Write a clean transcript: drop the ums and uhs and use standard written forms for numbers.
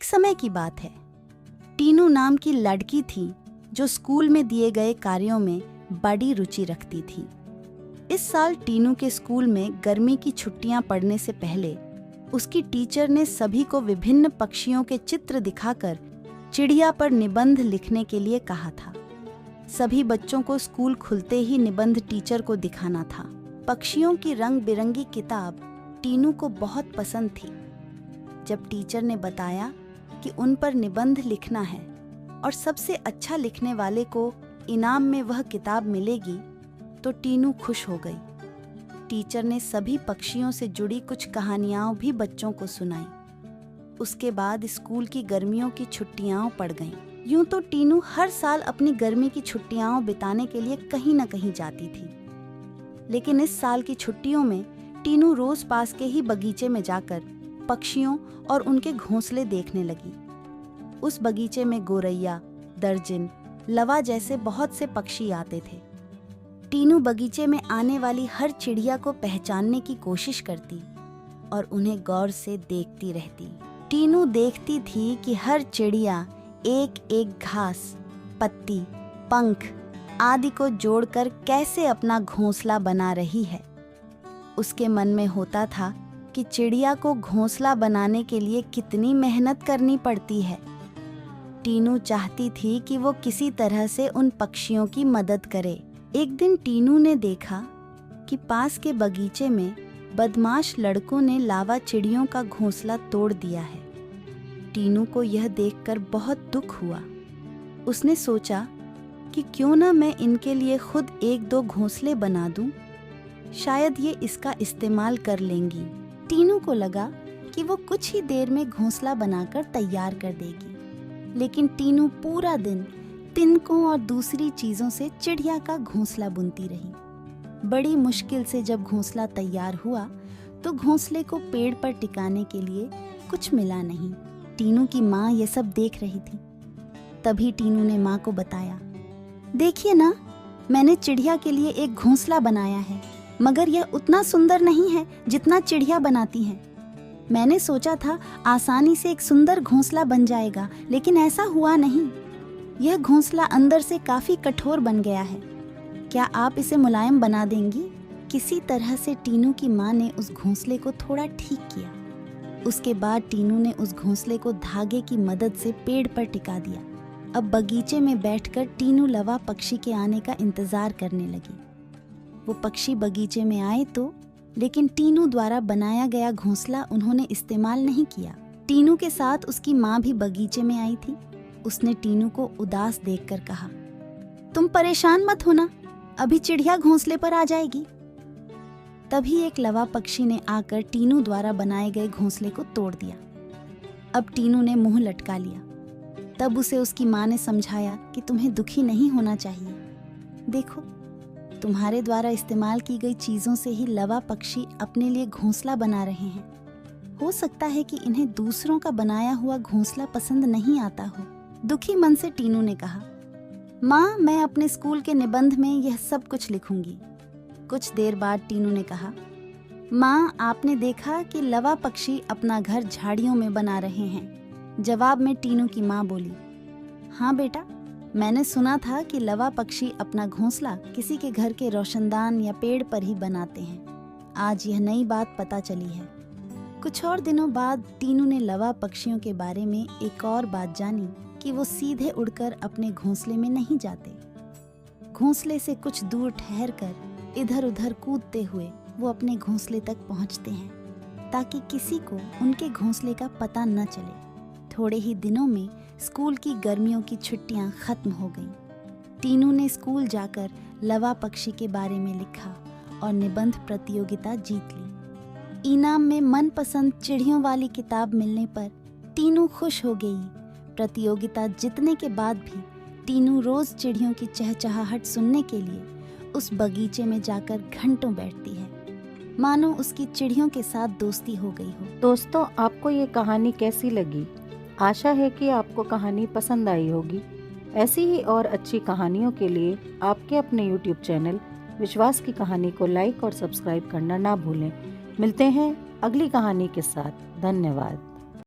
एक समय की बात है। टीनू नाम की लड़की थी जो स्कूल में दिए गए कार्यों में बड़ी रुचि रखती थी। इस साल टीनू के स्कूल में गर्मी की छुट्टियां पड़ने से पहले उसकी टीचर ने सभी को विभिन्न पक्षियों के चित्र दिखाकर चिड़िया पर निबंध लिखने के लिए कहा था। सभी बच्चों को स्कूल खुलते ही निबंध टीचर को दिखाना था। पक्षियों की रंग बिरंगी किताब टीनू को बहुत पसंद थी। जब टीचर ने बताया कि उन पर निबंध लिखना है और सबसे अच्छा लिखने वाले को इनाम में वह किताब मिलेगी, तो टीनू खुश हो गई। टीचर ने सभी पक्षियों से जुड़ी कुछ कहानियां भी बच्चों को सुनाई। उसके बाद स्कूल की गर्मियों की छुट्टियां पड़ गईं। यूं तो टीनू हर साल अपनी गर्मी की छुट्टियां बिताने के लिए कहीं न कहीं जाती थी, लेकिन इस साल की छुट्टियों में टीनू रोज पास के ही बगीचे में जाकर पक्षियों और उनके घोंसले देखने लगी। उस बगीचे में गोरैया, दर्जिन, लवा जैसे बहुत से पक्षी आते थे। टीनू बगीचे में आने वाली हर चिड़िया को पहचानने की कोशिश करती और उन्हें गौर से देखती रहती। टीनू देखती थी कि हर चिड़िया एक एक घास, पत्ती, पंख आदि को जोड़कर कैसे अपना घोंसला बना रही है। उसके मन में होता था कि चिड़िया को घोंसला बनाने के लिए कितनी मेहनत करनी पड़ती है। टीनू चाहती थी कि वो किसी तरह से उन पक्षियों की मदद करे। एक दिन टीनू ने देखा कि पास के बगीचे में बदमाश लड़कों ने लावा चिड़ियों का घोंसला तोड़ दिया है। टीनू को यह देखकर बहुत दुख हुआ। उसने सोचा कि क्यों न मैं इनके लिए खुद एक दो घोंसले बना दूं, शायद ये इसका इस्तेमाल कर लेंगी। टीनू को लगा कि वो कुछ ही देर में घोंसला बनाकर तैयार कर देगी, लेकिन टीनू पूरा दिन तिनकों और दूसरी चीजों से चिड़िया का घोंसला बुनती रही। बड़ी मुश्किल से जब घोंसला तैयार हुआ तो घोंसले को पेड़ पर टिकाने के लिए कुछ मिला नहीं। टीनू की माँ ये सब देख रही थी। तभी टीनू ने माँ को बताया, देखिए ना, मैंने चिड़िया के लिए एक घोंसला बनाया है, मगर यह उतना सुंदर नहीं है जितना चिड़िया बनाती हैं। मैंने सोचा था आसानी से एक सुंदर घोंसला बन जाएगा, लेकिन ऐसा हुआ नहीं। यह घोंसला अंदर से काफी कठोर बन गया है। क्या आप इसे मुलायम बना देंगी? किसी तरह से टीनू की माँ ने उस घोंसले को थोड़ा ठीक किया। उसके बाद टीनू ने उस घोंसले को धागे की मदद से पेड़ पर टिका दिया। अब बगीचे में बैठकर टीनू लवा पक्षी के आने का इंतजार करने लगी। वो पक्षी बगीचे में आए तो, लेकिन टीनू द्वारा बनाया गया घोंसला उन्होंने इस्तेमाल नहीं किया। टीनू के साथ उसकी माँ भी बगीचे में आई थी। उसने टीनू को उदास देखकर कहा, तुम परेशान मत होना, अभी चिड़िया घोंसले पर आ जाएगी। तभी एक लवा पक्षी ने आकर टीनू द्वारा बनाए गए घोंसले को तोड़ दिया। अब टीनू ने मुंह लटका लिया। तब उसे उसकी माँ ने समझाया कि तुम्हें दुखी नहीं होना चाहिए। देखो, तुम्हारे द्वारा इस्तेमाल की गई चीजों से ही लवा पक्षी अपने लिए घोंसला बना रहे हैं। हो सकता है कि इन्हें दूसरों का बनाया हुआ घोंसला पसंद नहीं आता हो। दुखी मन से टीनू ने कहा, माँ, मैं अपने स्कूल के निबंध में यह सब कुछ लिखूंगी। कुछ देर बाद टीनू ने कहा, माँ, आपने देखा कि लवा पक्षी अपना घर झाड़ियों में बना रहे हैं। जवाब में टीनू की माँ बोली, हाँ बेटा, मैंने सुना था कि लवा पक्षी अपना घोंसला किसी के घर के रोशनदान या पेड़ पर ही बनाते हैं। आज यह नई बात पता चली है। कुछ और दिनों बाद टीनू ने लवा पक्षियों के बारे में एक और बात जानी कि वो सीधे उड़कर अपने घोंसले में नहीं जाते। घोंसले से कुछ दूर ठहरकर इधर उधर कूदते हुए वो अपने घोंसले तक पहुंचते हैं, ताकि किसी को उनके घोंसले का पता न चले। थोड़े ही दिनों में स्कूल की गर्मियों की छुट्टियां खत्म हो गईं। टीनू ने स्कूल जाकर लवा पक्षी के बारे में लिखा और निबंध प्रतियोगिता जीत ली। इनाम में मनपसंद चिड़ियों वाली किताब मिलने पर टीनू खुश हो गई। प्रतियोगिता जीतने के बाद भी टीनू रोज चिड़ियों की चहचहाहट सुनने के लिए उस बगीचे में जाकर घंटों बैठती है, मानो उसकी चिड़ियों के साथ दोस्ती हो गई हो। दोस्तों, आपको ये कहानी कैसी लगी? आशा है कि आपको कहानी पसंद आई होगी। ऐसी ही और अच्छी कहानियों के लिए आपके अपने YouTube चैनल विश्वास की कहानी को लाइक और सब्सक्राइब करना ना भूलें। मिलते हैं अगली कहानी के साथ। धन्यवाद।